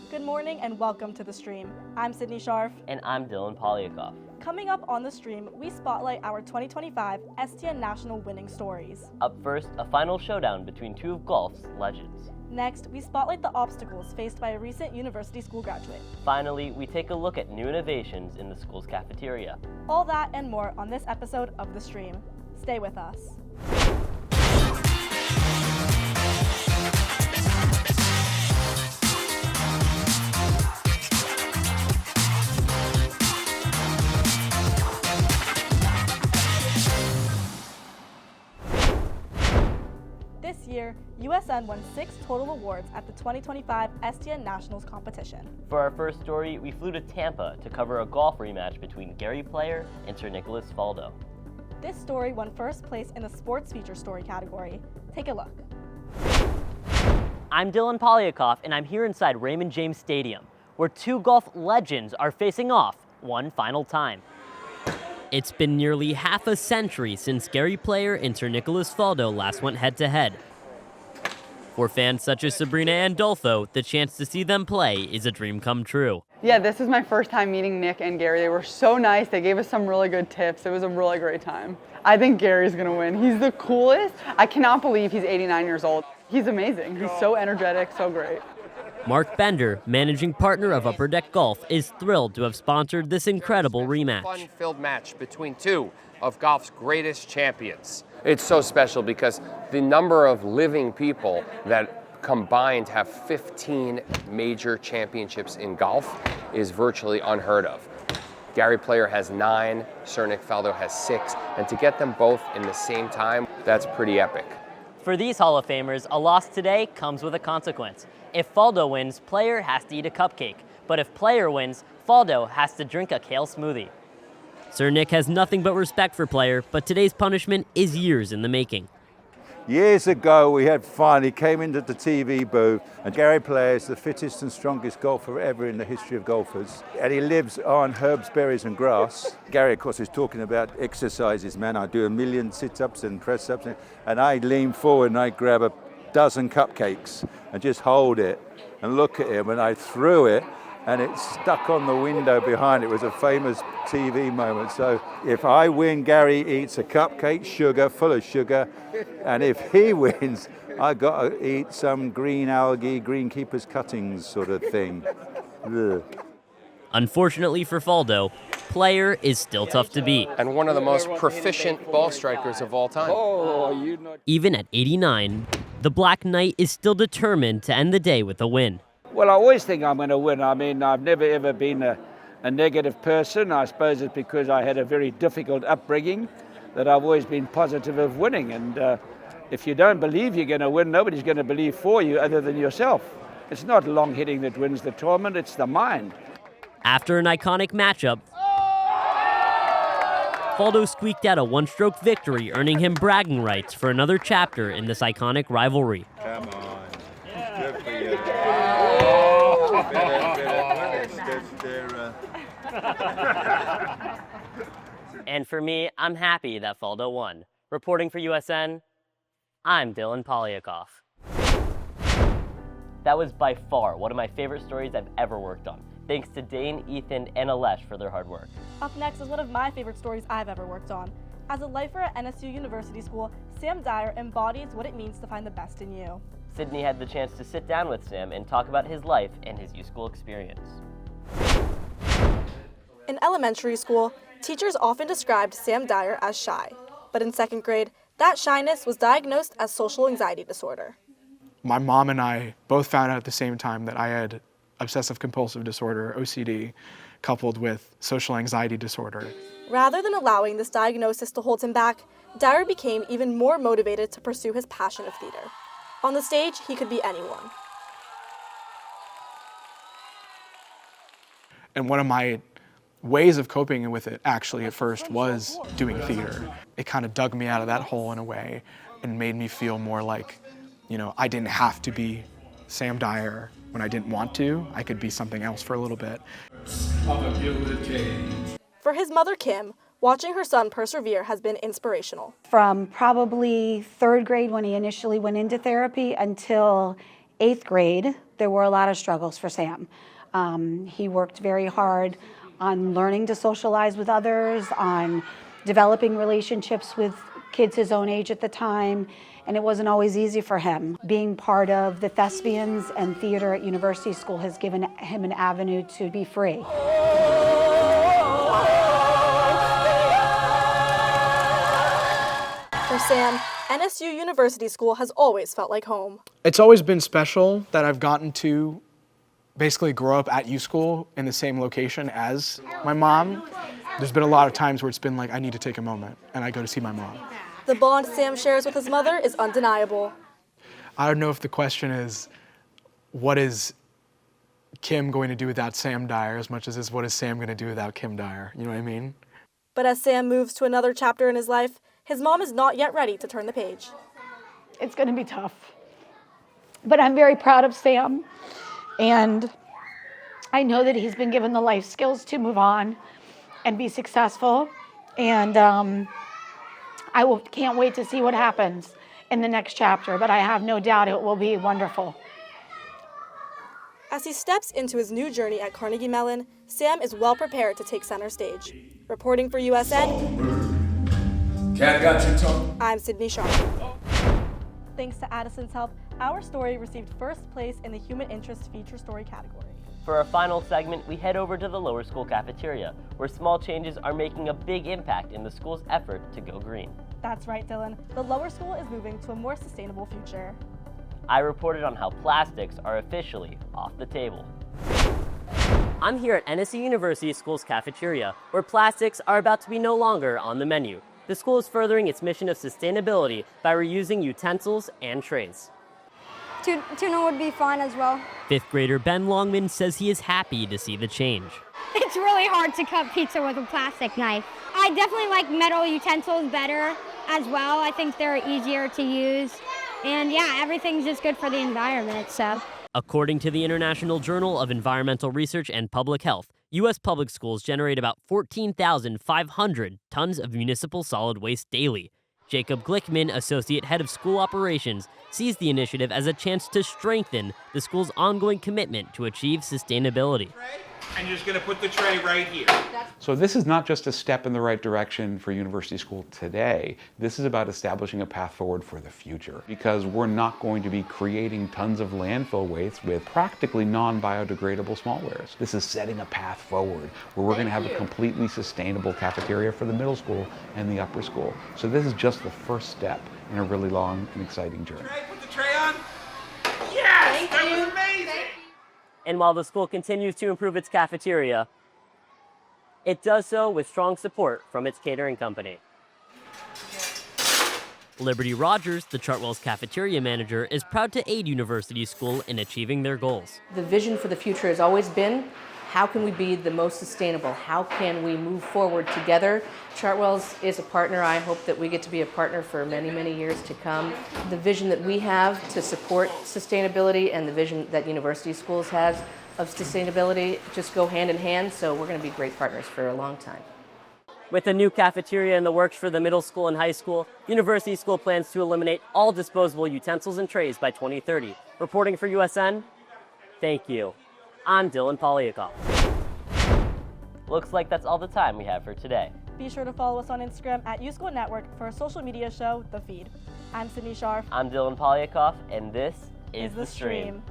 Good morning and welcome to The Stream. I'm Sydney Scharf. And I'm Dylan Polyakov. Coming up on The Stream, we spotlight our 2025 STN National winning stories. Up first, a final showdown between two of golf's legends. Next, we spotlight the obstacles faced by a recent university school graduate. Finally, we take a look at new innovations in the school's cafeteria. All that and more on this episode of The Stream. Stay with us. This year, USN won 6 total awards at the 2025 STN Nationals competition. For our first story, we flew to Tampa to cover a golf rematch between Gary Player and Sir Nicholas Faldo. This story won first place in the sports feature story category. Take a look. I'm Dylan Polyakov, and I'm here inside Raymond James Stadium, where two golf legends are facing off one final time. It's been nearly half a century since Gary Player and Sir Nicholas Faldo last went head-to-head. For fans such as Sabrina Andolfo, the chance to see them play is a dream come true. Yeah, this is my first time meeting Nick and Gary. They were so nice. They gave us some really good tips. It was a really great time. I think Gary's gonna win. He's the coolest. I cannot believe he's 89 years old. He's amazing. He's so energetic, so great. Mark Bender, managing partner of Upper Deck Golf, is thrilled to have sponsored this incredible rematch. Fun-filled match between two of golf's greatest champions. It's so special because the number of living people that combined have 15 major championships in golf is virtually unheard of. Gary Player has 9, Sir Nick Faldo has 6, and to get them both in the same time, that's pretty epic. For these Hall of Famers, a loss today comes with a consequence. If Faldo wins, Player has to eat a cupcake. But if Player wins, Faldo has to drink a kale smoothie. Sir Nick has nothing but respect for Player, but today's punishment is years in the making. Years ago, we had fun. He came into the TV booth, and Gary Player is the fittest and strongest golfer ever in the history of golfers. And he lives on herbs, berries, and grass. Gary, of course, is talking about exercises, man. I do 1 million sit-ups and press-ups, and I lean forward and I grab a dozen cupcakes and just hold it and look at him, and I threw it, and it stuck on the window behind. It was a famous TV moment. So if I win, Gary eats a cupcake, full of sugar, and if he wins, I got to eat some green algae, greenkeeper's cuttings sort of thing. Ugh. Unfortunately for Faldo, Player is still tough to beat. And one of the most proficient ball strikers of all time. Even at 89, the Black Knight is still determined to end the day with a win. Well, I always think I'm going to win. I mean, I've never ever been a negative person. I suppose it's because I had a very difficult upbringing that I've always been positive of winning. And if you don't believe you're going to win, nobody's going to believe for you other than yourself. It's not long hitting that wins the tournament, it's the mind. After an iconic matchup, Faldo squeaked out a one-stroke victory, earning him bragging rights for another chapter in this iconic rivalry. Come on. Good for you. And for me, I'm happy that Faldo won. Reporting for USN, I'm Dylan Polyakov. That was by far one of my favorite stories I've ever worked on. Thanks to Dane, Ethan, and Alesh for their hard work. Up next is one of my favorite stories I've ever worked on. As a lifer at NSU University School, Sam Dyer embodies what it means to find the best in you. Sydney had the chance to sit down with Sam and talk about his life and his U-School experience. In elementary school, teachers often described Sam Dyer as shy. But in 2nd grade, that shyness was diagnosed as social anxiety disorder. My mom and I both found out at the same time that I had obsessive compulsive disorder, OCD, coupled with social anxiety disorder. Rather than allowing this diagnosis to hold him back, Dyer became even more motivated to pursue his passion of theater. On the stage, he could be anyone. And one of my ways of coping with it actually at first was doing theater. It kind of dug me out of that hole in a way and made me feel more like, I didn't have to be Sam Dyer when I didn't want to. I could be something else for a little bit. For his mother, Kim, watching her son persevere has been inspirational. From probably 3rd grade when he initially went into therapy until 8th grade, there were a lot of struggles for Sam. He worked very hard on learning to socialize with others, on developing relationships with kids his own age at the time, and it wasn't always easy for him. Being part of the thespians and theater at University School has given him an avenue to be free. For Sam, NSU University School has always felt like home. It's always been special that I've gotten to basically grow up at U School in the same location as my mom. There's been a lot of times where it's been like, I need to take a moment, and I go to see my mom. The bond Sam shares with his mother is undeniable. I don't know if the question is, what is Kim going to do without Sam Dyer, as much as is what is Sam going to do without Kim Dyer? You know what I mean? But as Sam moves to another chapter in his life, his mom is not yet ready to turn the page. It's going to be tough, but I'm very proud of Sam, and I know that he's been given the life skills to move on and be successful, and can't wait to see what happens in the next chapter, but I have no doubt it will be wonderful. As he steps into his new journey at Carnegie Mellon, Sam is well prepared to take center stage. Reporting for USN, Cat got your tongue. I'm Sydney Sharp. Thanks to Addison's help, our story received first place in the Human Interest Feature Story category. For our final segment, we head over to the lower school cafeteria, where small changes are making a big impact in the school's effort to go green. That's right, Dylan. The lower school is moving to a more sustainable future. I reported on how plastics are officially off the table. I'm here at NSU University School's cafeteria, where plastics are about to be no longer on the menu. The school is furthering its mission of sustainability by reusing utensils and trays. Tuna would be fun as well. 5th grader Ben Longman says he is happy to see the change. It's really hard to cut pizza with a plastic knife. I definitely like metal utensils better as well. I think they're easier to use. And yeah, everything's just good for the environment, so. According to the International Journal of Environmental Research and Public Health, U.S. public schools generate about 14,500 tons of municipal solid waste daily. Jacob Glickman, Associate Head of School Operations, sees the initiative as a chance to strengthen the school's ongoing commitment to achieve sustainability. And you're just going to put the tray right here. So this is not just a step in the right direction for University School today. This is about establishing a path forward for the future, because we're not going to be creating tons of landfill waste with practically non-biodegradable smallwares. This is setting a path forward where we're going to have a completely sustainable cafeteria for the middle school and the upper school. So this is just the first step in a really long and exciting journey. Put the tray on. Yes! That was amazing! And while the school continues to improve its cafeteria, it does so with strong support from its catering company. Liberty Rogers, the Chartwell's cafeteria manager, is proud to aid University School in achieving their goals. The vision for the future has always been, how can we be the most sustainable? How can we move forward together? Chartwell's is a partner. I hope that we get to be a partner for many, many years to come. The vision that we have to support sustainability and the vision that University Schools has of sustainability just go hand in hand, so we're going to be great partners for a long time. With a new cafeteria in the works for the middle school and high school, University School plans to eliminate all disposable utensils and trays by 2030. Reporting for USN, thank you. I'm Dylan Polyakov. Looks like that's all the time we have for today. Be sure to follow us on Instagram at USchool Network for our social media show, The Feed. I'm Sydney Sharf. I'm Dylan Polyakov, and this is The Stream.